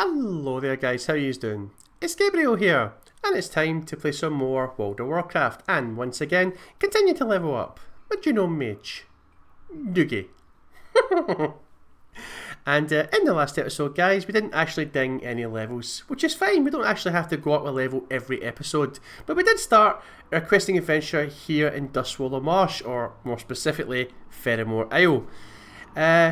Hello there guys, how are you doing? It's Gabriel here, and it's time to play some more World of Warcraft, and once again, continue to level up with Gnome Mage. Doogie. And in the last episode guys, we didn't actually ding any levels, which is fine, we don't actually have to go up a level every episode, but we did start our questing adventure here in Dustwallow Marsh, or more specifically, Ferrymore Isle.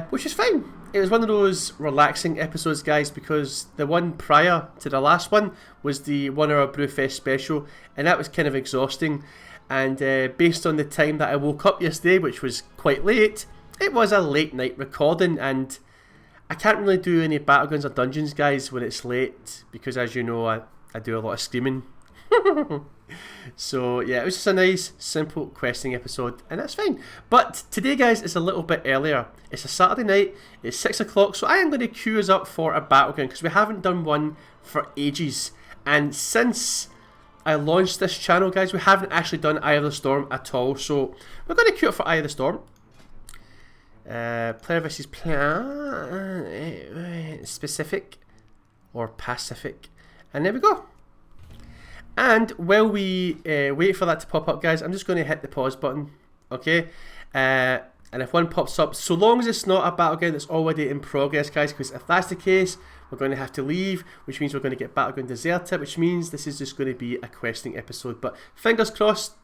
Which is fine. It was one of those relaxing episodes guys, because the one prior to the last one was the 1 hour Brewfest special, and that was kind of exhausting, and based on the time that I woke up yesterday, which was quite late, it was a late night recording, and I can't really do any battlegrounds or dungeons guys when it's late, because as you know I do a lot of screaming. So yeah, it was just a nice simple questing episode, and that's fine. But today guys is a little bit earlier. It's a Saturday night, it's 6 o'clock, so I am going to queue us up for a battleground, because we haven't done one for ages, and since I launched this channel guys, we haven't actually done Eye of the Storm at all, so we're going to queue up for Eye of the Storm. Player versus player, specific or Pacific, and there we go. And while we wait for that to pop up guys, I'm just going to hit the pause button, okay? And if one pops up, so long as it's not a battleground that's already in progress guys, because if that's the case, we're going to have to leave, which means we're going to get battleground deserted, which means this is just going to be a questing episode. But fingers crossed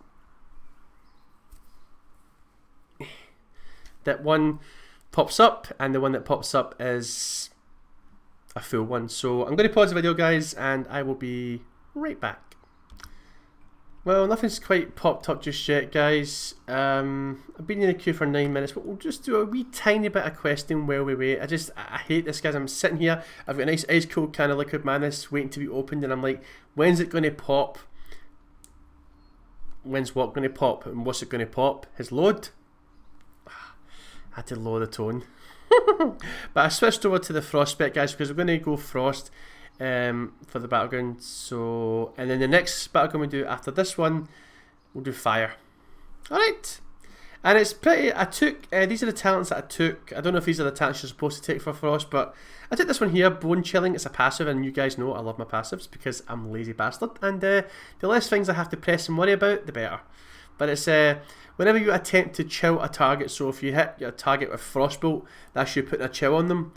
that one pops up, and the one that pops up is a full one. So I'm going to pause the video guys, and I will be right back. Well, nothing's quite popped up just yet guys. I've been in the queue for 9 minutes, but we'll just do a wee tiny bit of questing while we wait. I hate this guys. I'm sitting here, I've got a nice ice cold can of liquid madness waiting to be opened, and I'm like, when's it going to pop? When's what going to pop? And what's it going to pop? His load? I had to lower the tone. But I switched over to the frost spec guys, because we're going to go frost for the battleground. So, and then the next battleground we do after this one, we'll do fire. Alright, and it's pretty, I took these are the talents that I took. I don't know if these are the talents you're supposed to take for frost, but I took this one here, bone chilling. It's a passive, and you guys know I love my passives because I'm a lazy bastard, and the less things I have to press and worry about, the better. But it's whenever you attempt to chill a target, so if you hit your target with frostbolt, that's you putting a chill on them.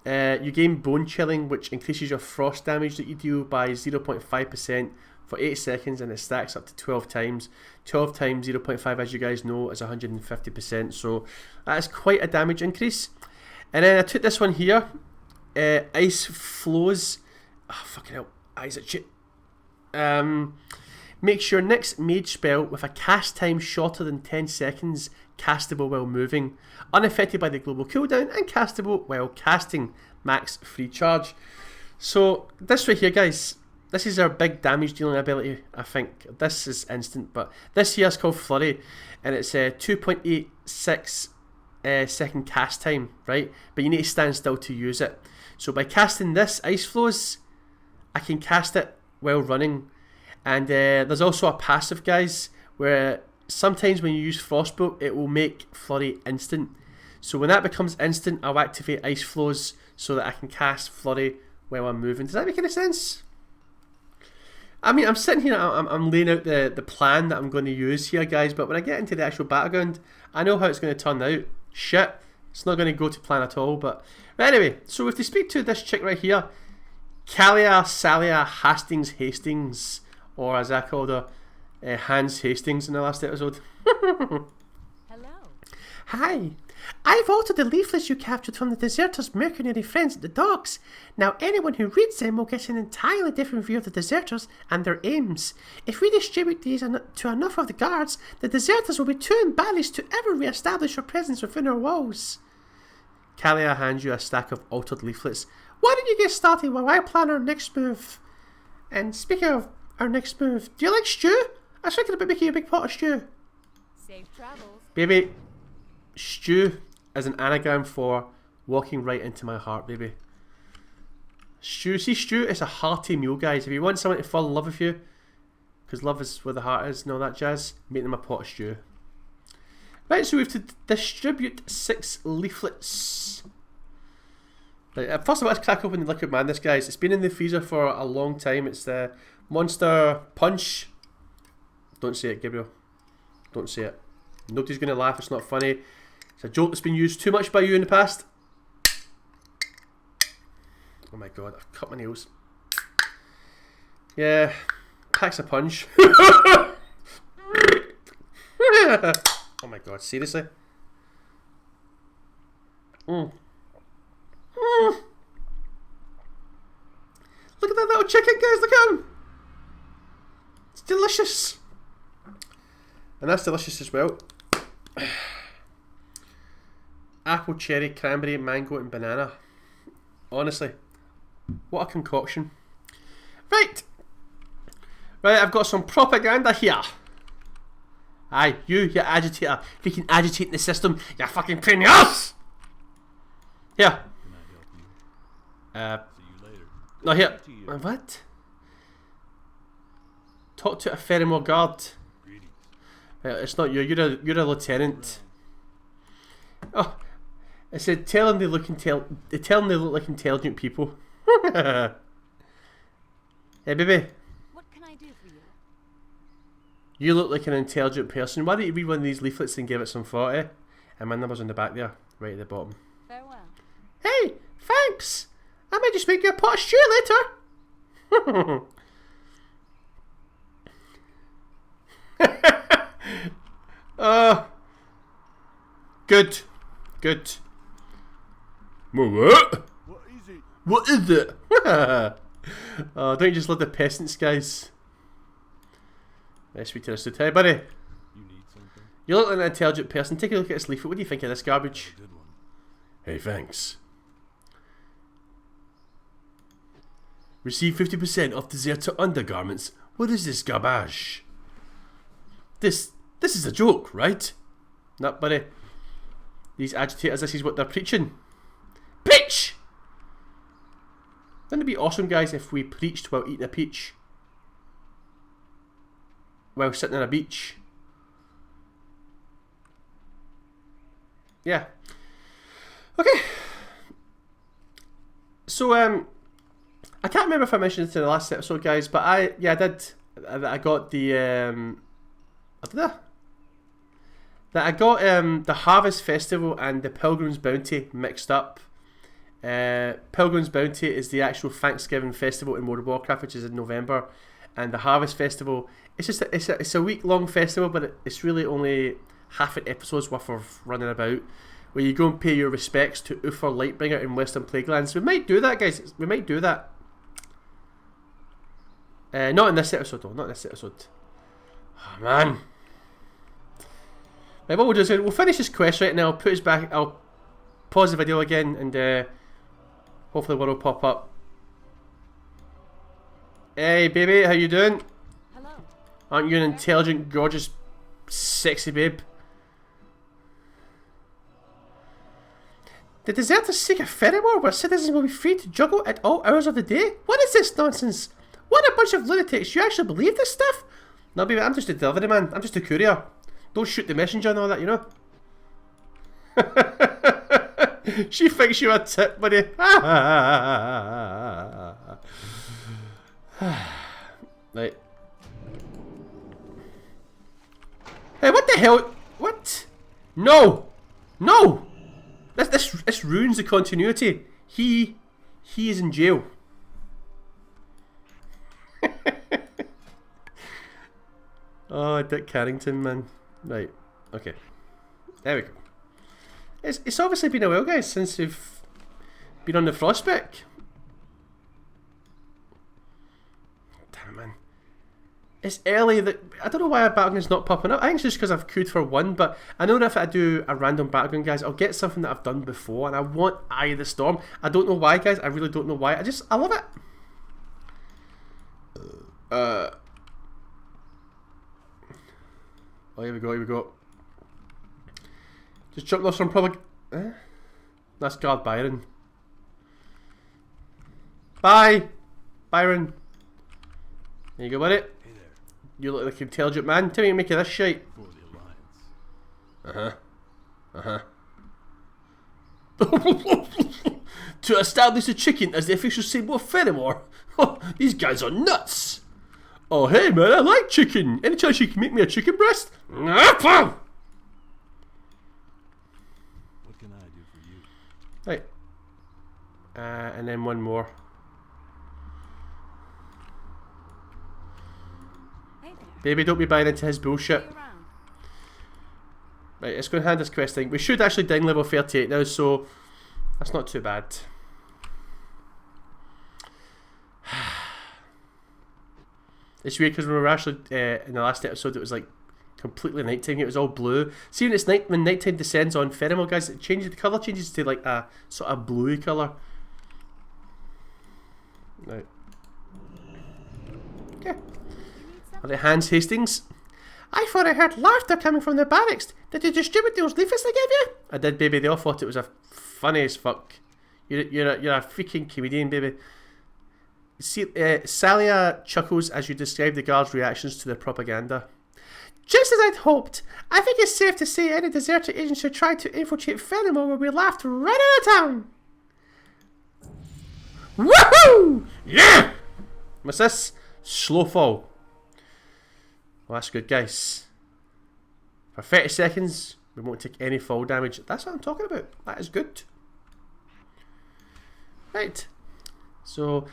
You gain bone chilling, which increases your frost damage that you deal by 0.5% for 8 seconds, and it stacks up to 12 times. 12 times 0.5, as you guys know, is 150%, so that is quite a damage increase. And then I took this one here, Ice Flows. Oh, fucking hell, eyes at shit. Makes your next mage spell with a cast time shorter than 10 seconds castable while moving, unaffected by the global cooldown, and castable while casting, max free charge. So this right here guys, this is our big damage dealing ability. I think this is instant, but this here is called Flurry, and it's a 2.86 second cast time, right? But you need to stand still to use it. So by casting this Ice Flows, I can cast it while running. And there's also a passive guys, where sometimes when you use Frostbolt, it will make Flurry instant. So when that becomes instant, I'll activate Ice Flows so that I can cast Flurry while I'm moving. Does that make any sense? I mean, I'm sitting here, I'm laying out the plan that I'm going to use here guys, but when I get into the actual battleground, I know how it's going to turn out. Shit, it's not going to go to plan at all. But anyway, so if they speak to this chick right here, Kalia Salia Hastings, or as I called her, Hans Hastings in the last episode. Hello. Hi. I've altered the leaflets you captured from the deserters' mercenary friends at the docks. Now anyone who reads them will get an entirely different view of the deserters and their aims. If we distribute these to enough of the guards, the deserters will be too embarrassed to ever re-establish their presence within our walls. Kalia hands you a stack of altered leaflets. Why don't you get started while I plan our next move? And speaking of our next move, do you like stew? I was thinking about making a big pot of stew. Safe travels. Baby, stew is an anagram for walking right into my heart, baby. Stew, see, stew is a hearty meal, guys. If you want someone to fall in love with you, because love is where the heart is and all that jazz, make them a pot of stew. Right, so we have to distribute 6 leaflets. Right, first of all, let's crack open the Liquid Madness, guys. It's been in the freezer for a long time. It's the Monster Punch. Don't say it, Gabriel. Don't say it. Nobody's going to laugh. It's not funny. It's a joke that's been used too much by you in the past. Oh my god, I've cut my nails. Yeah, packs a punch. Oh my god, seriously? Look at that little chicken, guys, look at him! It's delicious! And that's delicious as well. Apple, cherry, cranberry, mango and banana. Honestly, what a concoction. Right, I've got some propaganda here. Aye, you agitator. If you can agitate the system, you're fucking pain in the ass! Here. See you later. No, here. What? Talk to a Ferrimore guard. Greetings. It's not you. You're a lieutenant. Oh, I said tell them they look like intelligent people. Hey, baby. What can I do for you? You look like an intelligent person. Why don't you read one of these leaflets and give it some thought, eh? And my number's on the back there, right at the bottom. Farewell. Hey, thanks. I might just make you a pot of stew later. Good. What? What is it? What is it? Oh, don't you just love the peasants, guys? Let's speak to this dude. Hey, buddy. You need something? You look like an intelligent person. Take a look at this leaflet. What do you think of this garbage? A good one. Hey, thanks. Receive 50% off deserter undergarments. What is this garbage? This is a joke, right? No, buddy. These agitators, this is what they're preaching. Preach! Wouldn't it be awesome, guys, if we preached while eating a peach? While sitting on a beach? Yeah. Okay. So, I can't remember if I mentioned it in the last episode, guys, but I did. I got the, I got the Harvest Festival and the Pilgrim's Bounty mixed up. Pilgrim's Bounty is the actual Thanksgiving festival in World of Warcraft, which is in November, and the Harvest Festival, it's a week-long festival, but it's really only half an episode's worth of running about, where you go and pay your respects to Uther Lightbringer in Western Plaguelands. We might do that, guys. We might do that. Not in this episode, though. Not in this episode. Oh, man. Right, what we'll do is we'll finish this quest, right, and I'll put us back. I'll pause the video again, and hopefully one will pop up. Hey, baby, how you doing? Hello. Aren't you an intelligent, gorgeous, sexy babe? The deserters seek a Ferrimore where citizens will be free to juggle at all hours of the day? What is this nonsense? What a bunch of lunatics. You actually believe this stuff? No, baby, I'm just a delivery man. I'm just a courier. Don't shoot the messenger and all that, you know? She thinks you're a tit, buddy. Right. Hey, what the hell? What? No! No! This ruins the continuity. He is in jail. Oh, Dick Carrington, man. Right. Okay. There we go. It's obviously been a while, guys, since we've been on the Frostback. Damn it, man. It's early. I don't know why a battleground's not popping up. I think it's just because I've queued for one, but I know that if I do a random battleground, guys, I'll get something that I've done before, and I want Eye of the Storm. I don't know why, guys. I really don't know why. I love it. Oh, here we go. Just jumped off some probably. That's guard Byron. Bye, Byron. There you go, buddy. Hey there. You look like an intelligent man. Tell me you make of this shit. For the Alliance. To establish the chicken as the official symbol of Fenimore. These guys are nuts. Oh, hey man, I like chicken. Any chance you can make me a chicken breast? What can I do for you? Right. And then one more. Hey there. Baby, don't be buying into his bullshit. See you around. Right, let's go and hand this quest thing. We should actually ding level 38 now, so that's not too bad. It's weird because when we were actually in the last episode, it was like completely nighttime. It was all blue. See, when it's night, when nighttime descends on Fenimore, guys, it changes. The colour changes to like a sort of bluey colour. Right. Okay. You need Are something? they Hans Hastings? I thought I heard laughter coming from the barracks. Did you distribute those leaflets they gave you? I did, baby. They all thought it was a funny as fuck. You're a freaking comedian, baby. See, Salia chuckles as you describe the guards' reactions to the propaganda. Just as I'd hoped. I think it's safe to say any deserter agents who tried to infiltrate Fenimore will be laughed right out of town. Woohoo! Yeah! What's this? Slow fall. Well, that's good, guys. For 30 seconds, we won't take any fall damage. That's what I'm talking about. That is good. Right. So,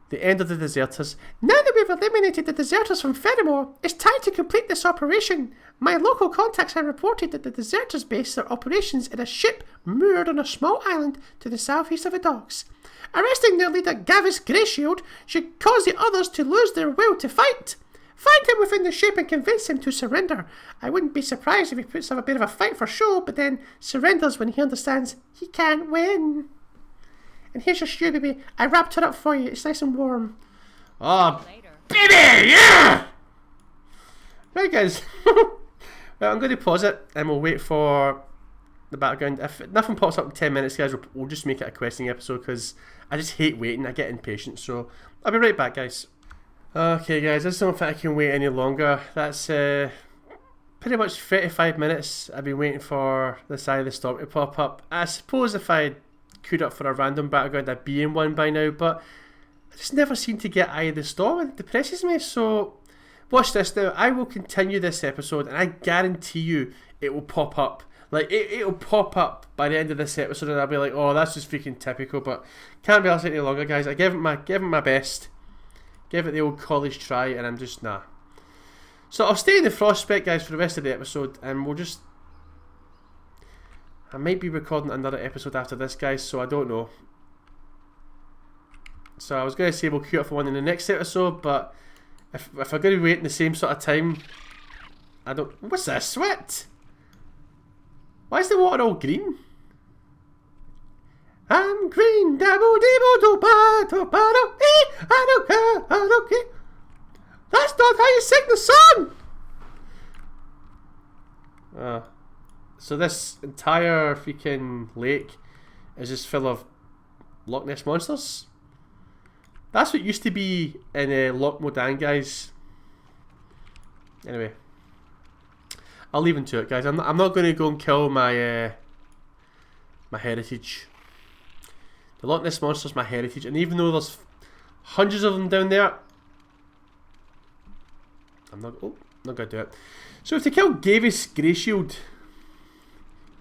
the end of the deserters. Now that we've eliminated the deserters from Fenimore, it's time to complete this operation. My local contacts have reported that the deserters base their operations in a ship moored on a small island to the southeast of the docks. Arresting their leader Gavis Greyshield should cause the others to lose their will to fight. Find him within the ship and convince him to surrender. I wouldn't be surprised if he puts up a bit of a fight for show, but then surrenders when he understands he can't win. And here's your stew, baby. I wrapped it up for you. It's nice and warm. Oh, Later. baby, yeah! Right, guys. Well, I'm going to pause it and we'll wait for the background. If nothing pops up in 10 minutes, guys, we'll just make it a questing episode because I just hate waiting. I get impatient. So I'll be right back, guys. Okay, guys, I just don't think I can wait any longer. That's pretty much 35 minutes I've been waiting for this Eye of the Storm to pop up. I suppose if I queued up for a random battleground, I'd be in one by now, but I just never seem to get Eye of the Storm, and it depresses me. So watch this now. I will continue this episode, and I guarantee you it will pop up. Like, it'll pop up by the end of this episode, and I'll be like, oh, that's just freaking typical, but can't be asked any longer, guys. I gave it my best. Give it the old college try, and I'm just, nah. So I'll stay in the Frostspec, guys, for the rest of the episode, and we'll just... I might be recording another episode after this, guys, so I don't know. So I was going to say we'll queue up for one in the next episode, but if I'm going to be waiting the same sort of time, I don't... What's this? Sweat? Why is the water all green? I'm green, dabble dibble do ba do ba do I don't care, I don't care. That's not how you sing the song! So this entire freaking lake is just full of Loch Ness monsters? That's what used to be in Loch Modan, guys. Anyway. I'll leave into it, guys. I'm not going to go and kill my my heritage. The Loch Ness monster's my heritage, and even though there's hundreds of them down there, I'm not going to do it. So to kill Gavis Greyshield,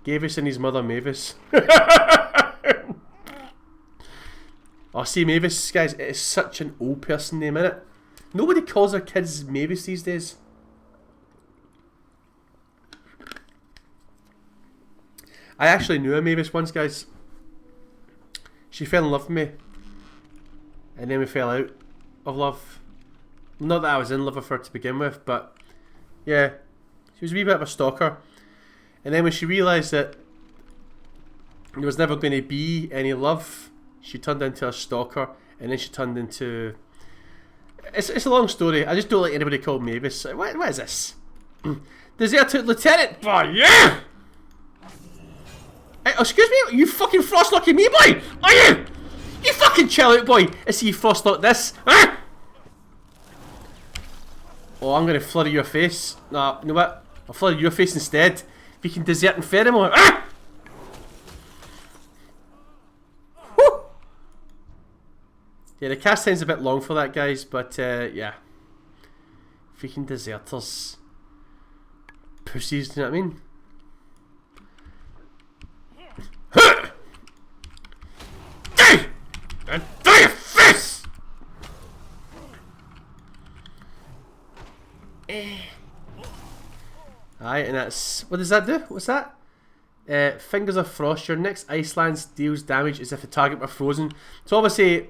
Gavis and his mother Mavis. Oh, see, Mavis, guys, it is such an old person name, innit? Nobody calls their kids Mavis these days. I actually knew a Mavis once, guys. She fell in love with me, and then we fell out of love. Not that I was in love with her to begin with, but yeah, she was a wee bit of a stalker. And then when she realised that there was never going to be any love, she turned into a stalker, and then she turned into... It's a long story. I just don't like anybody called Mavis. What is this? Deserted Lieutenant! Boy, yeah! Hey, excuse me? You fucking frostlocking me, boy? Are you? You fucking chill out, boy. I see you frostlock this. Huh? Oh, I'm going to flood your face. Nah, you know what? I'll flood your face instead. If you can desert and Fenimore. Ah! Woo! Yeah, the cast time's a bit long for that, guys, but yeah. Freaking deserters. Pussies, you know what I mean? And throw your fist! Aye, and that's... What does that do? What's that? Fingers of Frost. Your next Ice Lance deals damage as if the target were frozen. So obviously...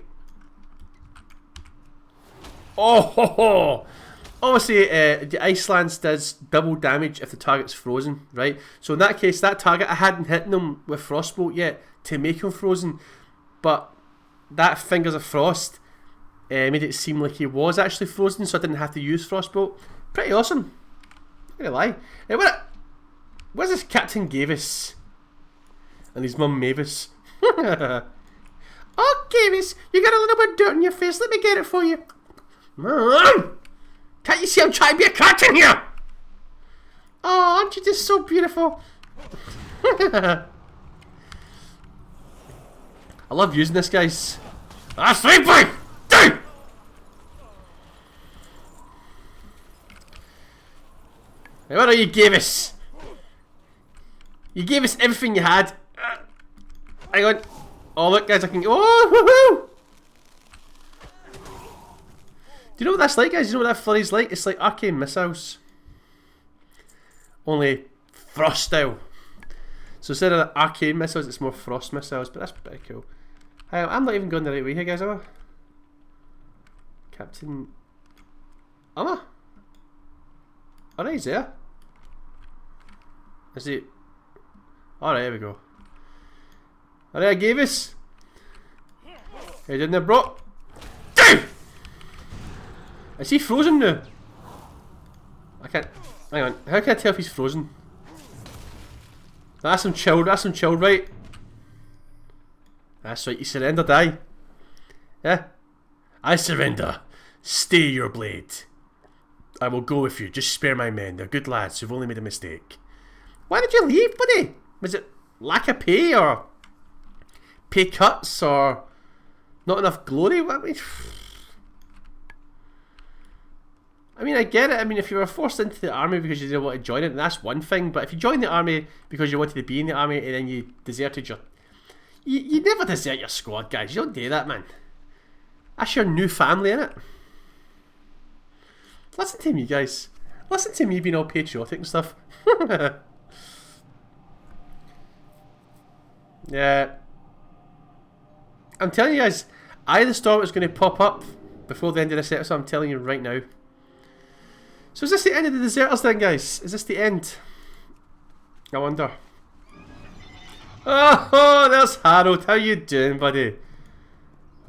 Oh ho ho! Obviously, the Ice Lance does double damage if the target's frozen, right? So in that case, that target, I hadn't hit them with Frostbolt yet to make him frozen, but that Fingers of Frost made it seem like he was actually frozen, so I didn't have to use Frostbolt. Pretty awesome. Not gonna lie. Where's this Captain Gavis? And his mum Mavis. Oh, Gavis, you got a little bit of dirt on your face. Let me get it for you. Can't you see I'm trying to be a captain here? Oh, aren't you just so beautiful? I love using this, guys. That's sleeping! Down! Hey, what are you gave us? You gave us everything you had. Hang on. Oh, look, guys, I can... Oh, woohoo! Do you know what that's like, guys? Do you know what that flurry's like? It's like arcane missiles. Only frost style. So instead of arcane missiles, it's more frost missiles, but that's pretty cool. I'm not even going the right way here, guys, am I? Captain... Am I? Oh, he's there. Is he... Alright, here we go. Alright, I gave us. Hey, didn't I, bro? Is he frozen now? I can't... Hang on. How can I tell if he's frozen? That's him chilled. That's him chilled, right? That's right. You surrendered, aye? Yeah? I surrender. Stay your blade. I will go with you. Just spare my men. They're good lads who've only made a mistake. Why did you leave, buddy? Was it lack of pay or pay cuts or not enough glory? I mean, I get it. I mean, if you were forced into the army because you didn't want to join it, then that's one thing. But if you joined the army because you wanted to be in the army and then you deserted your... You never desert your squad, guys. You don't do that, man. That's your new family, innit? Listen to me, guys. Listen to me being all patriotic and stuff. Yeah. I'm telling you guys, Eye of the Storm is going to pop up before the end of this episode. I'm telling you right now. So is this the end of the deserters then, guys? Is this the end? I wonder. Oh, there's Harold. How you doing, buddy?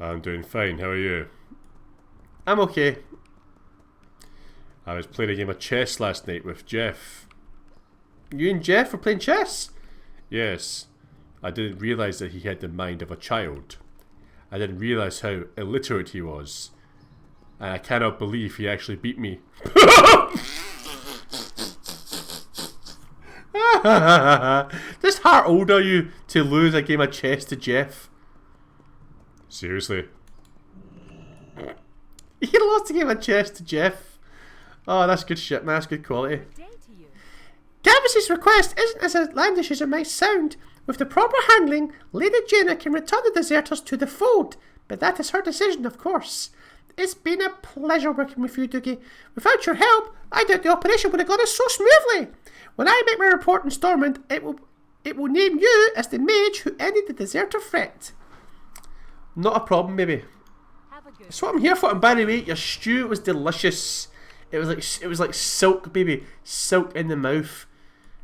I'm doing fine. How are you? I'm okay. I was playing a game of chess last night with Jeff. You and Jeff were playing chess? Yes. I didn't realise that he had the mind of a child. I didn't realise how illiterate he was. And I cannot believe he actually beat me. Just how old are you to lose a game of chess to Jeff? Seriously? You lost a game of chess to Jeff. Oh, that's good shit, man. That's good quality. Good day to you. Gabus's request isn't as outlandish as it might sound. With the proper handling, Lady Jaina can return the deserters to the fold, but that is her decision, of course. It's been a pleasure working with you, Doogie. Without your help, I doubt the operation would have gone so smoothly. When I make my report in Stormwind, it will name you as the mage who ended the deserter threat. Not a problem, baby. Have a good That's what I'm here for. And by the way, your stew was delicious. It was like silk, baby, silk in the mouth.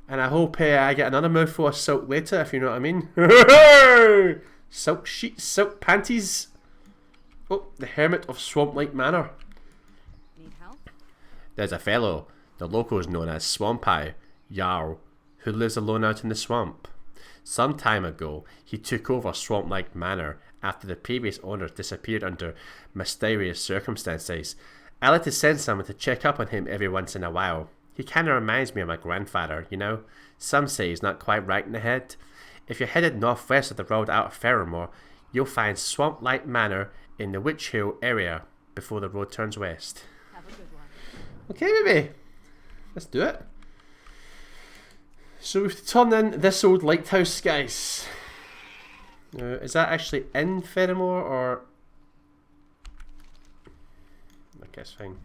And I hope I get another mouthful of silk later, if you know what I mean. Silk sheets, silk panties. Oh, the Hermit of Swamp-like Manor. need help? There's a fellow, the locals known as Swamp Eye, Jarl, who lives alone out in the swamp. Some time ago, he took over Swamp-like Manor after the previous owners disappeared under mysterious circumstances. I like to send someone to check up on him every once in a while. He kinda reminds me of my grandfather, you know? Some say he's not quite right in the head. If you're headed northwest of the road out of Ferrymore, you'll find Swamp-like Manor in the Witch Hill area before the road turns west. Have a good one. Okay, baby. Let's do it. So we have to turn in this old lighthouse, guys. Is that actually in Ferrimore or... I guess fine.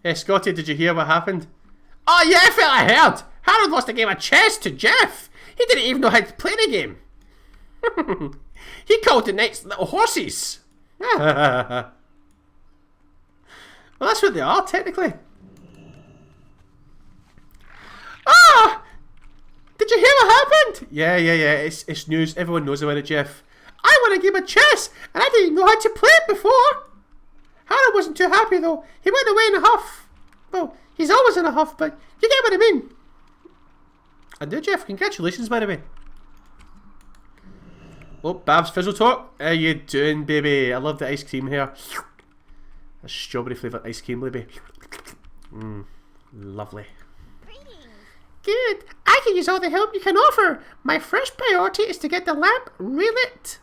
Hey Scotty, did you hear what happened? Oh yeah, Phil, I heard! Harold lost a game of chess to Jeff! He didn't even know how to play the game! He called the next little horses! Well, that's what they are, technically. Ah! Did you hear what happened? Yeah. It's news. Everyone knows about it, Jeff. I won a game of chess, and I didn't know how to play it before. Harold wasn't too happy, though. He went away in a huff. Well, he's always in a huff, but you get what I mean. I do, Jeff. Congratulations, by the way. Oh, Babs Fizzle Talk. How you doing, baby? I love the ice cream here. A strawberry flavoured ice cream, baby. Lovely. Good. I can use all the help you can offer. My first priority is to get the lamp relit.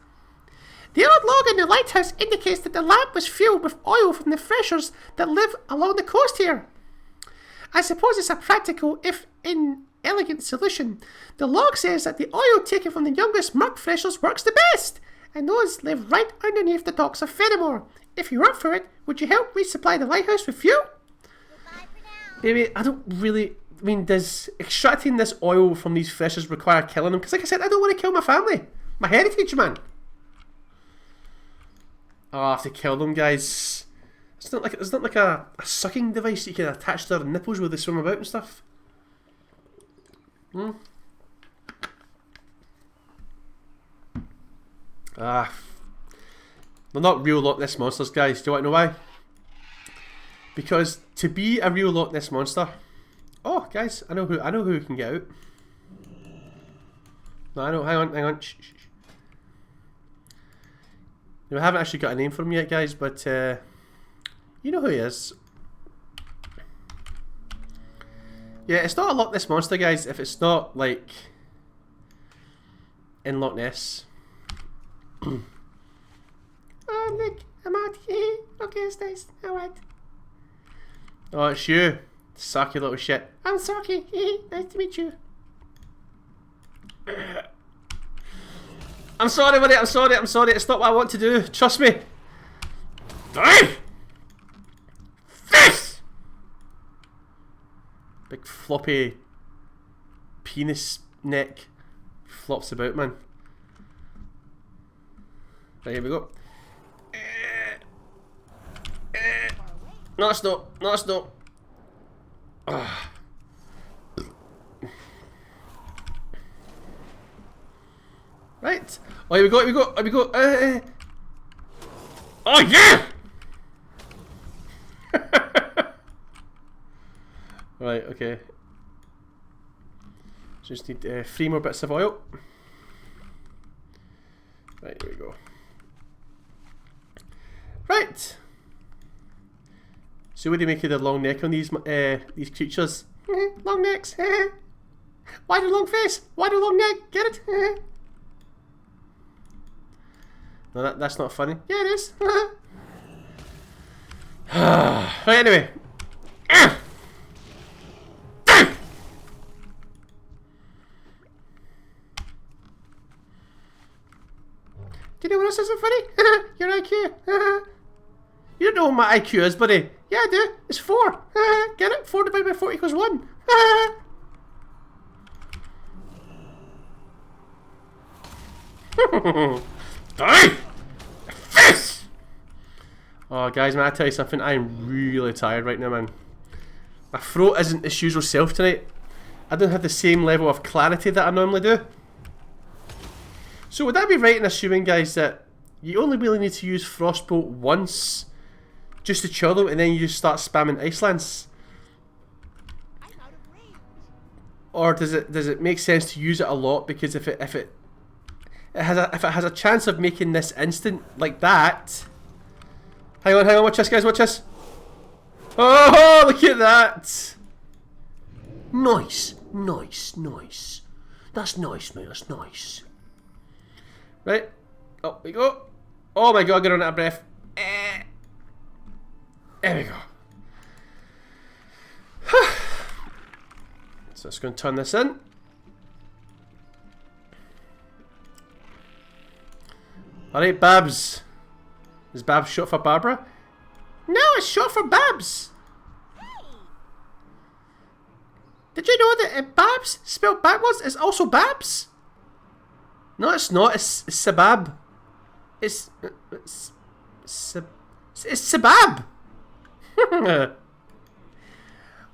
The old log in the lighthouse indicates that the lamp was fueled with oil from the freshers that live along the coast here. I suppose it's a practical, if inelegant solution. The log says that the oil taken from the youngest merc freshers works the best, and those live right underneath the docks of Ferrimore. If you're up for it, would you help resupply the lighthouse with fuel? Goodbye for now. Baby, I don't really... I mean, does extracting this oil from these freshers require killing them? Because like I said, I don't want to kill my family. My heritage, man. Oh, I have to kill them, guys. It's not like a sucking device that you can attach to their nipples where they swim about and stuff. They're not real Loch Ness monsters, guys. Do you want to know why? Because to be a real Loch Ness monster... Oh, guys, I know who can get out. No, I know. Hang on. Shh. No, I haven't actually got a name for him yet, guys, but you know who he is. Yeah, it's not a Loch Ness monster, guys. If it's not like in Loch Ness. Oh, Nick, I'm out. Okay, it's nice. All right. Oh, it's you. Sucky little shit. I'm Saki. Nice to meet you. I'm sorry, buddy. I'm sorry. It's not what I want to do. Trust me. Die! This! Big floppy penis neck flops about, man. Right, here we go. No, stop. Right. Oh, here we go. Oh, yeah! Right, okay. Just need 3 more bits of oil. Right, here we go. Right. So what do you make of the long neck on these creatures? Long necks. Why the long face? Why the long neck? Get it? No, that's not funny. Yeah, it is. Right, anyway. Do you know what else isn't funny? Your IQ. You don't know what my IQ is, buddy. Yeah, I do. It's 4. Get it? 4 divided by 4 equals 1. Die! Face! Oh, guys, man, I tell you something. I'm really tired right now, man. My throat isn't its usual self tonight. I don't have the same level of clarity that I normally do. So would I be right in assuming, guys, that you only really need to use Frostbolt once just to chill them, and then you just start spamming Icelands? Or does it make sense to use it a lot, because if it has a chance of making this instant like that? Hang on, watch this, guys, watch this. Oh, look at that! Nice. That's nice, mate. That's nice. Right, up we go. Oh my god, I'm gonna run out of breath. There we go. So it's going to turn this in. Alright, Babs. Is Babs short for Barbara? No, it's short for Babs. Did you know that Babs, spelled backwards, is also Babs? No, it's not. It's Sabab. It's Sabab.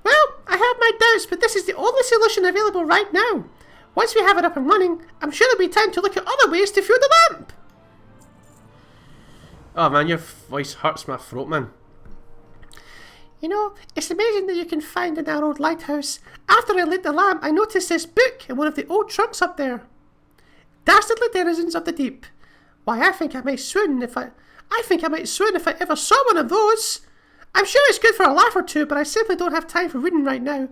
Well, I have my doubts, but this is the only solution available right now. Once we have it up and running, I'm sure there'll be time to look at other ways to fuel the lamp. Oh man, your voice hurts my throat, man. You know, it's amazing that you can find an old lighthouse. After I lit the lamp, I noticed this book in one of the old trunks up there. Dastardly denizens of the deep. Why, I think I might swoon if I ever saw one of those. I'm sure it's good for a laugh or two, but I simply don't have time for reading right now.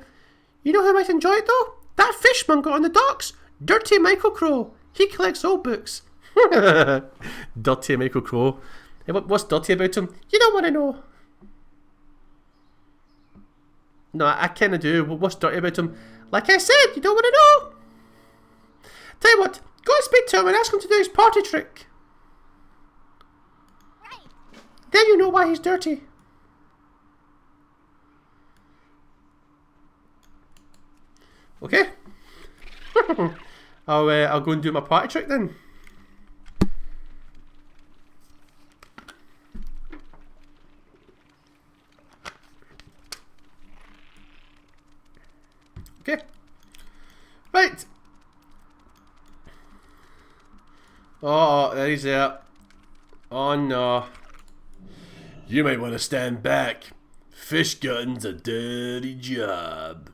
You know who might enjoy it though? That fishmonger on the docks, Dirty Michael Crow. He collects old books. Dirty Michael Crow. Hey, what's dirty about him? You don't want to know. No, I kind of do. What's dirty about him? Like I said, you don't want to know. Tell you what, go and speak to him and ask him to do his party trick. Right. Then you know why he's dirty. Okay. I'll go and do my party trick then. Okay. Right. Oh, there he's there. Oh no. You might want to stand back. Fish gutting's a dirty job.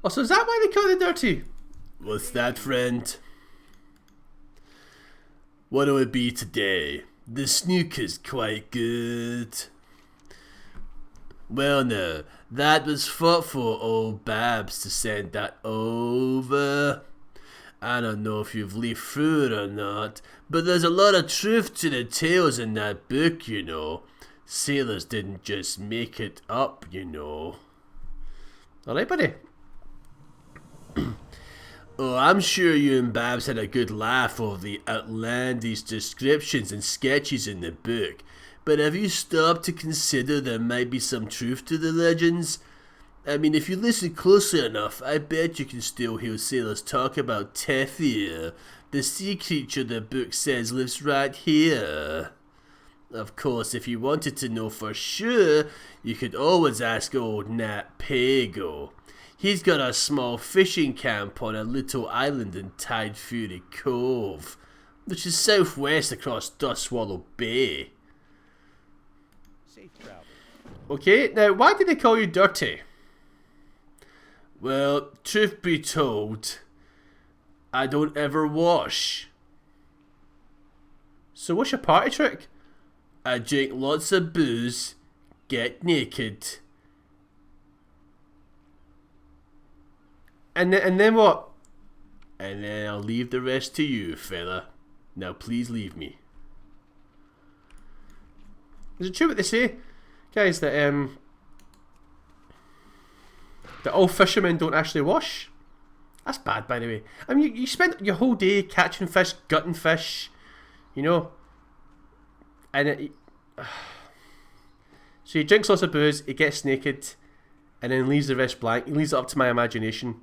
Oh, so is that why they call it dirty? What's that, friend? What'll it be today? The snooker's quite good. Well, no, that was thoughtful, old Babs, to send that over. I don't know if you've leafed through it or not, but there's a lot of truth to the tales in that book, you know. Sailors didn't just make it up, you know. Alright, buddy. Oh, I'm sure you and Babs had a good laugh over the outlandish descriptions and sketches in the book, but have you stopped to consider there might be some truth to the legends? I mean, if you listen closely enough, I bet you can still hear sailors talk about Tethia, the sea creature the book says lives right here. Of course, if you wanted to know for sure, you could always ask old Nat Pago. He's got a small fishing camp on a little island in Tide Fury Cove, which is southwest across Dustswallow Bay. Safe travel. Okay, now why did they call you dirty? Well, truth be told, I don't ever wash. So what's your party trick? I drink lots of booze, get naked. And then what? And then I'll leave the rest to you, fella. Now please leave me. Is it true what they say, guys, that all fishermen don't actually wash? That's bad, by the way. I mean, you spend your whole day catching fish, gutting fish, you know, and so he drinks lots of booze, he gets naked, and then leaves the rest blank. He leaves it up to my imagination.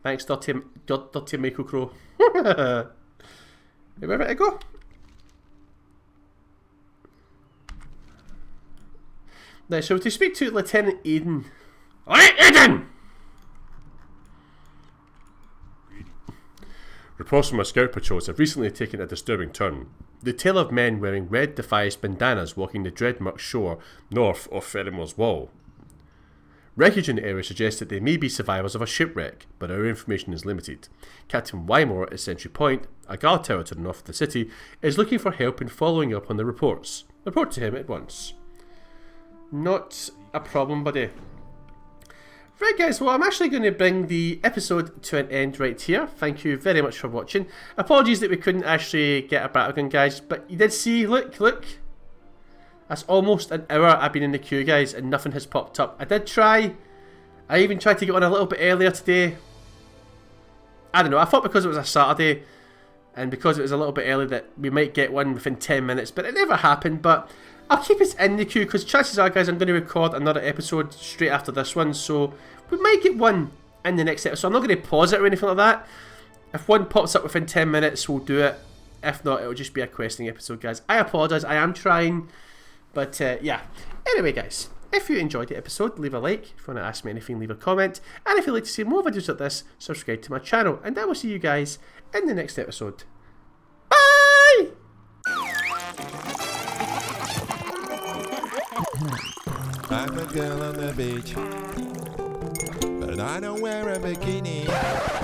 Thanks, Dirty Michael Crow. Where did it go? Now, so to speak to Lieutenant Eden. Alright, Eden! Reports from our scout patrols have recently taken a disturbing turn. They tell of men wearing red Defias bandanas walking the Dreadmuck shore north of Ferrymore's Wall. Wreckage in the area suggests that they may be survivors of a shipwreck, but our information is limited. Captain Wymore at Sentry Point, a guard tower to the north of the city, is looking for help in following up on the reports. Report to him at once. Not a problem, buddy. Right guys, well I'm actually going to bring the episode to an end right here. Thank you very much for watching. Apologies that we couldn't actually get a battle gun, guys, but you did see, look. That's almost an hour I've been in the queue, guys, and nothing has popped up. I did try. I even tried to get on a little bit earlier today. I don't know, I thought because it was a Saturday and because it was a little bit early that we might get one within 10 minutes, but it never happened. But I'll keep us in the queue because chances are, guys, I'm going to record another episode straight after this one, so we might get one in the next episode. I'm not going to pause it or anything like that. If one pops up within 10 minutes, we'll do it. If not, it'll just be a questing episode, guys. I apologise, I am trying, but yeah. Anyway, guys, if you enjoyed the episode, leave a like. If you want to ask me anything, leave a comment. And if you'd like to see more videos like this, subscribe to my channel. And I will see you guys in the next episode. Bye! I'm a girl on the beach, but I don't wear a bikini.